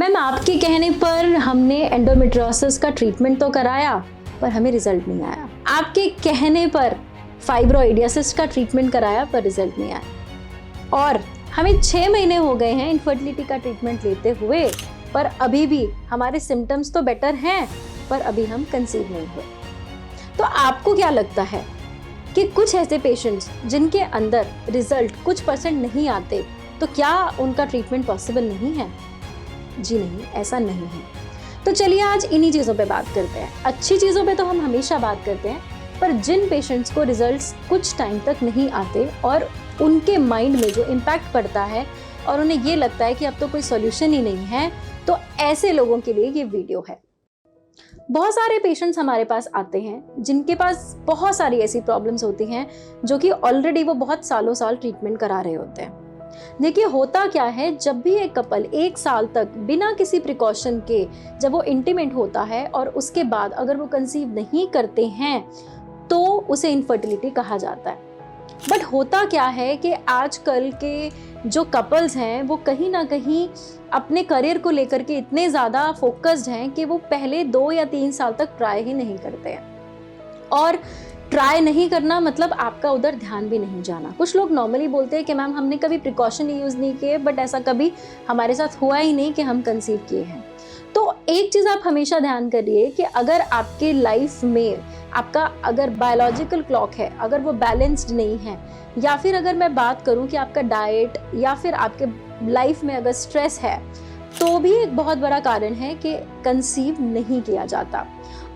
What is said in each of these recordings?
Ma'am आपके कहने पर हमने एंडोमेट्रियोसिस का ट्रीटमेंट तो कराया पर हमें रिजल्ट नहीं आया। आपके कहने पर फाइब्रोइडियासिस का ट्रीटमेंट कराया पर रिजल्ट नहीं आया। और हमें 6 महीने हो गए हैं इनफर्टिलिटी का ट्रीटमेंट लेते हुए, पर अभी भी हमारे सिम्टम्स तो बेटर हैं पर अभी हम कंसीव नहीं हुए। तो आपको क्या लगता है कि कुछ ऐसे पेशेंट्स जिनके अंदर रिजल्ट कुछ % नहीं आते, तो क्या उनका ट्रीटमेंट पॉसिबल नहीं है? जी नहीं, ऐसा नहीं है। तो चलिए आज इन्हीं चीज़ों पे बात करते हैं। अच्छी चीज़ों पे तो हम हमेशा बात करते हैं, पर जिन पेशेंट्स को रिजल्ट्स कुछ टाइम तक नहीं आते और उनके माइंड में जो इम्पैक्ट पड़ता है और उन्हें ये लगता है कि अब तो कोई सॉल्यूशन ही नहीं है, तो ऐसे लोगों के लिए ये वीडियो है। बहुत सारे पेशेंट्स हमारे पास आते हैं जिनके पास बहुत सारी ऐसी प्रॉब्लम्स होती हैं जो कि ऑलरेडी वो बहुत सालों साल ट्रीटमेंट करा रहे होते हैं। देखिए होता क्या है, जब भी एक कपल 1 साल तक बिना किसी प्रिकॉशन के जब वो इंटीमेट होता है और उसके बाद अगर वो कंसीव नहीं करते हैं तो उसे इनफर्टिलिटी कहा जाता है। बट होता क्या है कि आजकल के जो कपल्स हैं वो कहीं ना कहीं अपने करियर को लेकर के इतने ज़्यादा फोकस्ड हैं कि वो पहले 2 या 3 साल तक ट्राई ही नहीं करते हैं। और ट्राई नहीं करना मतलब आपका उधर ध्यान भी नहीं जाना। कुछ लोग नॉर्मली बोलते हैं कि मैम हमने कभी प्रिकॉशन यूज़ नहीं किए, बट ऐसा कभी हमारे साथ हुआ ही नहीं कि हम कंसीव किए हैं। तो एक चीज़ आप हमेशा ध्यान करिए कि अगर आपके लाइफ में आपका अगर बायोलॉजिकल क्लॉक है, अगर वो बैलेंस्ड नहीं है, या फिर अगर मैं बात करूं कि आपका डाइट या फिर आपके लाइफ में अगर स्ट्रेस है, तो भी एक बहुत बड़ा कारण है कि कंसीव नहीं किया जाता।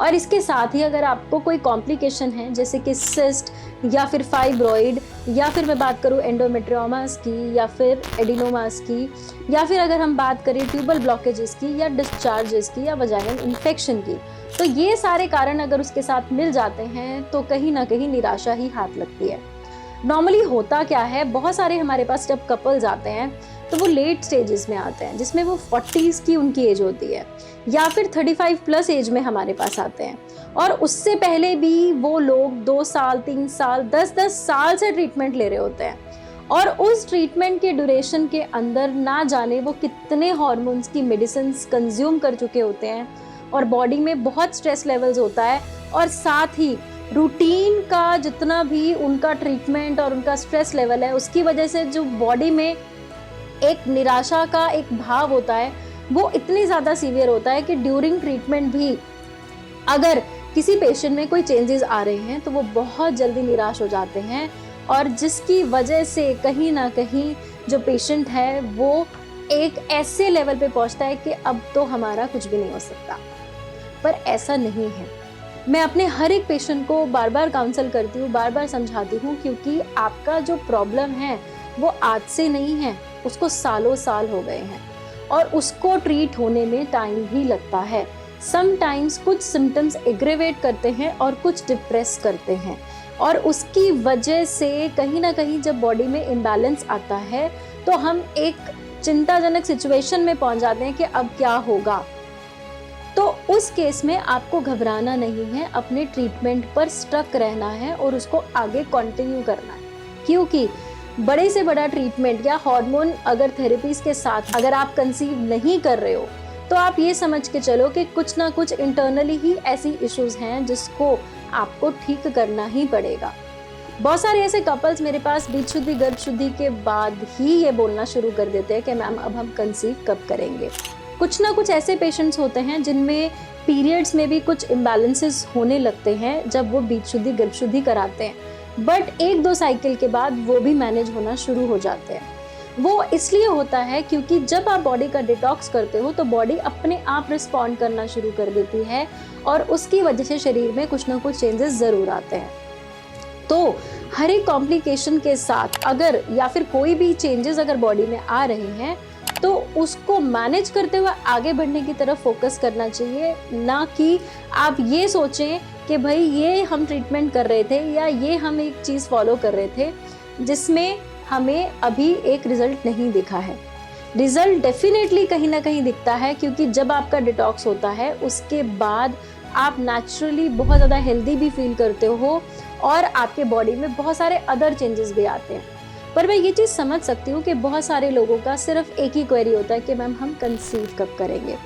और इसके साथ ही अगर आपको कोई कॉम्प्लिकेशन है जैसे कि सिस्ट या फिर फाइब्रॉइड, या फिर मैं बात करूं एंडोमेट्रियोमास की या फिर एडिनोमास की, या फिर अगर हम बात करें ट्यूबल ब्लॉकेजेस की या डिस्चार्जेस की या वजाइनल इन्फेक्शन की, तो ये सारे कारण अगर उसके साथ मिल जाते हैं तो कहीं ना कहीं निराशा ही हाथ लगती है। नॉर्मली होता क्या है, बहुत सारे हमारे पास जब कपल्स आते हैं तो वो लेट स्टेजेस में आते हैं जिसमें वो 40s की उनकी एज होती है, या फिर 35 प्लस एज में हमारे पास आते हैं। और उससे पहले भी वो लोग 2 साल 3 साल 10-10 साल से ट्रीटमेंट ले रहे होते हैं, और उस ट्रीटमेंट के ड्यूरेशन के अंदर ना जाने वो कितने हार्मोन्स की मेडिसिन कंज्यूम कर चुके होते हैं, और बॉडी में बहुत स्ट्रेस लेवल्स होता है, और साथ ही रूटीन का जितना भी उनका ट्रीटमेंट और उनका स्ट्रेस लेवल है उसकी वजह से जो बॉडी में एक निराशा का एक भाव होता है वो इतनी ज़्यादा सीवियर होता है कि ड्यूरिंग ट्रीटमेंट भी अगर किसी पेशेंट में कोई चेंजेस आ रहे हैं तो वो बहुत जल्दी निराश हो जाते हैं, और जिसकी वजह से कहीं ना कहीं जो पेशेंट है वो एक ऐसे लेवल पे पहुंचता है कि अब तो हमारा कुछ भी नहीं हो सकता। पर ऐसा नहीं है। मैं अपने हर एक पेशेंट को बार बार काउंसल करती हूँ, बार बार समझाती हूँ, क्योंकि आपका जो प्रॉब्लम है वो आज से नहीं है, उसको सालों साल हो गए हैं और उसको ट्रीट होने में टाइम भी लगता है। समटाइम्स कुछ सिम्टम्स एग्रेवेट करते हैं और कुछ डिप्रेस करते हैं, और उसकी वजह से कहीं ना कहीं जब बॉडी में इम्बैलेंस आता है तो हम एक चिंताजनक सिचुएशन में पहुंच जाते हैं कि अब क्या होगा। तो उस केस में आपको घबराना नहीं है, अपने ट्रीटमेंट पर स्टक रहना है और उसको आगे कंटिन्यू करना है, क्योंकि बड़े से बड़ा ट्रीटमेंट या हार्मोन अगर थेरेपीज के साथ अगर आप कंसीव नहीं कर रहे हो तो आप ये समझ के चलो कि कुछ ना कुछ इंटरनली ही ऐसी इश्यूज हैं जिसको आपको ठीक करना ही पड़ेगा। बहुत सारे ऐसे कपल्स मेरे पास बीज शुद्धि गर्भ शुद्धि के बाद ही ये बोलना शुरू कर देते हैं कि मैम अब हम कंसीव कब करेंगे। कुछ ना कुछ ऐसे पेशेंट्स होते हैं जिनमें पीरियड्स में भी कुछ इम्बैलेंसेस होने लगते हैं जब वो बीज शुद्धि गर्भ शुद्धि कराते हैं, बट 1-2 साइकिल के बाद वो भी मैनेज होना शुरू हो जाते हैं। वो इसलिए होता है क्योंकि जब आप बॉडी का डिटॉक्स करते हो तो बॉडी अपने आप रिस्पॉन्ड करना शुरू कर देती है, और उसकी वजह से शरीर में कुछ ना कुछ चेंजेस ज़रूर आते हैं। तो हर एक कॉम्प्लिकेशन के साथ अगर या फिर कोई भी चेंजेस अगर बॉडी में आ रहे हैं तो उसको मैनेज करते हुए आगे बढ़ने की तरफ फोकस करना चाहिए, ना कि आप ये सोचें कि भाई ये हम ट्रीटमेंट कर रहे थे या ये हम एक चीज़ फॉलो कर रहे थे जिसमें हमें अभी एक रिजल्ट नहीं दिखा है। रिजल्ट डेफिनेटली कहीं ना कहीं दिखता है, क्योंकि जब आपका डिटॉक्स होता है उसके बाद आप नेचुरली बहुत ज़्यादा हेल्दी भी फील करते हो और आपके बॉडी में बहुत सारे अदर चेंजेस भी आते हैं। पर मैं ये चीज़ समझ सकती हूँ कि बहुत सारे लोगों का सिर्फ एक ही क्वेरी होता है कि मैम हम कंसीव कब करेंगे।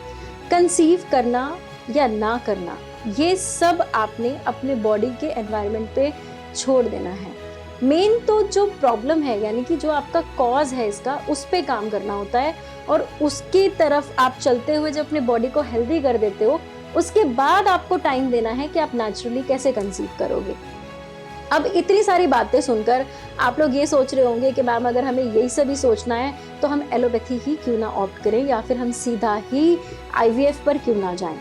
कंसीव करना या ना करना, ये सब आपने अपने बॉडी के एनवायरनमेंट पे छोड़ देना है। मेन तो जो प्रॉब्लम है, यानी कि जो आपका कॉज है इसका, उस पे काम करना होता है और उसकी तरफ आप चलते हुए जब अपने बॉडी को हेल्दी कर देते हो, उसके बाद आपको टाइम देना है कि आप नेचुरली कैसे कंसीव करोगे। अब इतनी सारी बातें सुनकर आप लोग ये सोच रहे होंगे कि मैम अगर हमें यही सभी सोचना है तो हम एलोपैथी ही क्यों ना ऑप्ट करें, या फिर हम सीधा ही आईवीएफ पर क्यों ना जाएं।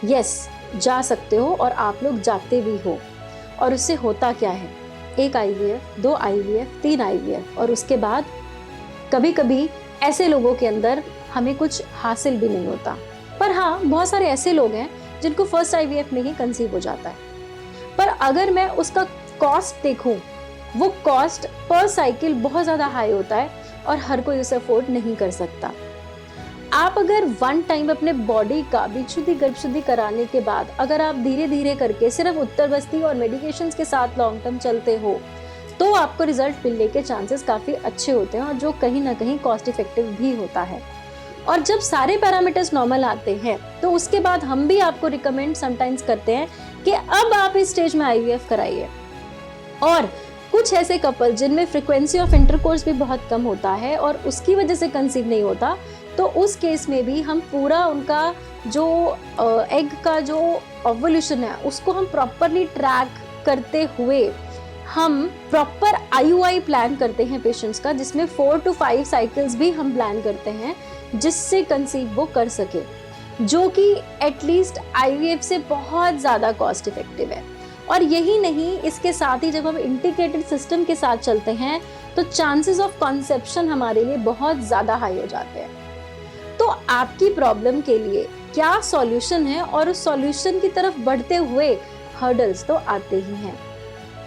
यस, जा सकते हो और आप लोग जाते भी हो। और उससे होता क्या है, 1 आईवीएफ, 2 आईवीएफ, 3 आईवीएफ, और उसके बाद कभी कभी ऐसे लोगों के अंदर हमें कुछ हासिल भी नहीं होता। पर हाँ, बहुत सारे ऐसे लोग हैं जिनको फर्स्ट आईवीएफ में ही कंसीव हो जाता है। पर अगर मैं उसका कॉस्ट देखूं, वो कॉस्ट पर साइकिल बहुत ज़्यादा हाई होता है और हर कोई उसे अफोर्ड नहीं कर सकता। आप अगर वन टाइम अपने बॉडी का बीज शुद्धि गर्भ शुद्धि कराने के बाद अगर आप धीरे धीरे करके सिर्फ उत्तर बस्ती और मेडिकेशंस के साथ लॉन्ग टर्म चलते हो, तो आपको रिजल्ट मिलने के चांसेस काफ़ी अच्छे होते हैं और जो कहीं ना कहीं कॉस्ट इफेक्टिव भी होता है। और जब सारे पैरामीटर्स नॉर्मल आते हैं तो उसके बाद हम भी आपको रिकमेंड समटाइम्स करते हैं कि अब आप इस स्टेज में आईवीएफ कराइए। और कुछ ऐसे कपल जिनमें फ्रीक्वेंसी ऑफ इंटरकोर्स भी बहुत कम होता है और उसकी वजह से कंसीव नहीं होता, तो उस केस में भी हम पूरा उनका जो एग का जो ओवुलेशन है उसको हम प्रॉपरली ट्रैक करते हुए हम प्रॉपर आईयूआई प्लान करते हैं पेशेंट्स का, जिसमें 4 to 5 साइकिल्स भी हम प्लान करते हैं जिससे कंसीव वो कर सके, जो कि एटलीस्ट आईवीएफ से बहुत ज़्यादा कॉस्ट इफेक्टिव है। और यही नहीं, इसके साथ ही जब हम इंटीग्रेटेड सिस्टम के साथ चलते हैं तो चांसेस ऑफ कॉन्सेप्शन हमारे लिए बहुत ज़्यादा हाई हो जाते हैं। तो आपकी प्रॉब्लम के लिए क्या सॉल्यूशन है, और उस सॉल्यूशन की तरफ बढ़ते हुए हर्डल्स तो आते ही हैं,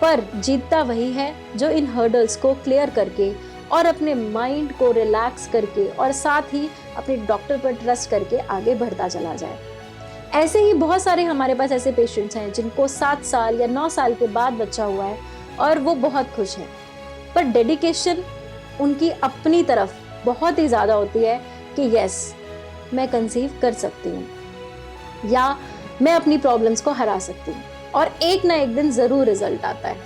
पर जीतता वही है जो इन हर्डल्स को क्लियर करके और अपने माइंड को रिलैक्स करके और साथ ही अपने डॉक्टर पर ट्रस्ट करके आगे बढ़ता चला जाए। ऐसे ही बहुत सारे हमारे पास ऐसे पेशेंट्स हैं जिनको 7 साल या 9 साल के बाद बच्चा हुआ है और वो बहुत खुश हैं, पर डेडिकेशन उनकी अपनी तरफ बहुत ही ज़्यादा होती है कि यस, मैं कंसीव कर सकती हूँ या मैं अपनी प्रॉब्लम्स को हरा सकती हूँ, और एक ना एक दिन ज़रूर रिजल्ट आता है।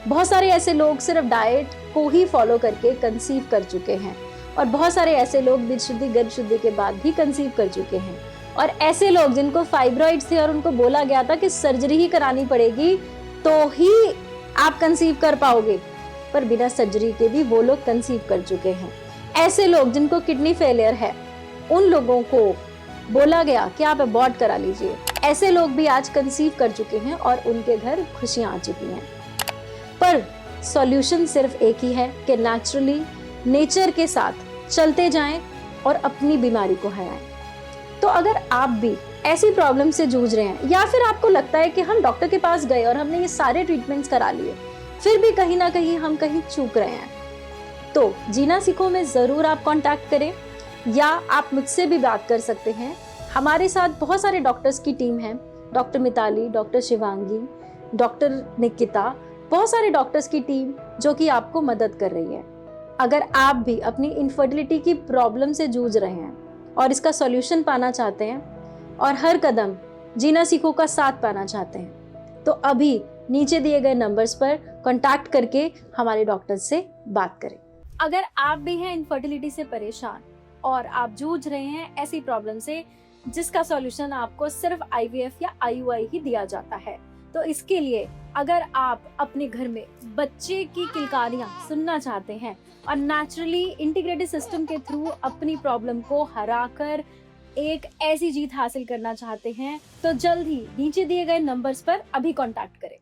बहुत सारे ऐसे लोग सिर्फ डाइट को ही फॉलो करके कंसीव कर चुके हैं, और बहुत सारे ऐसे लोग बीज शुद्धि गर्भ शुद्धि के बाद भी कंसीव कर चुके हैं, और ऐसे लोग जिनको फाइब्रॉइड्स थे और उनको बोला गया था कि सर्जरी ही करानी पड़ेगी तो ही आप कंसीव कर पाओगे, पर बिना सर्जरी के भी वो लोग कंसीव कर चुके हैं। ऐसे लोग जिनको किडनी फेलियर है, उन लोगों को बोला गया कि आप अबॉर्ट करा लीजिए, ऐसे लोग भी आज कंसीव कर चुके हैं और उनके घर खुशियां आ चुकी हैं। पर सॉल्यूशन सिर्फ एक ही है कि नेचुरली नेचर के साथ चलते जाएं और अपनी बीमारी को हराएं। तो अगर आप भी ऐसी प्रॉब्लम से जूझ रहे हैं, या फिर आपको लगता है कि हम डॉक्टर के पास गए और हमने ये सारे ट्रीटमेंट्स करा लिए, फिर भी कहीं ना कहीं हम कहीं चूक रहे हैं, तो जीना सीखो में ज़रूर आप कांटेक्ट करें, या आप मुझसे भी बात कर सकते हैं। हमारे साथ बहुत सारे डॉक्टर्स की टीम है, doctor Mitali, doctor Shivangi, doctor Nikita, बहुत सारे डॉक्टर्स की टीम जो कि आपको मदद कर रही है। अगर आप भी अपनी इनफर्टिलिटी की प्रॉब्लम से जूझ रहे हैं और इसका सॉल्यूशन पाना चाहते हैं और हर कदम जीना सीखो का साथ पाना चाहते हैं, तो अभी नीचे दिए गए नंबर्स पर कांटेक्ट करके हमारे डॉक्टर से बात करें। अगर आप भी हैं इनफर्टिलिटी से परेशान और आप जूझ रहे हैं ऐसी प्रॉब्लम से जिसका सॉल्यूशन आपको सिर्फ आईवीएफ या आईयूआई ही दिया जाता है, तो इसके लिए अगर आप अपने घर में बच्चे की किलकारियां सुनना चाहते हैं और नेचुरली इंटीग्रेटेड सिस्टम के थ्रू अपनी प्रॉब्लम को हराकर एक ऐसी जीत हासिल करना चाहते हैं, तो जल्द ही नीचे दिए गए नंबर्स पर अभी कांटेक्ट करें।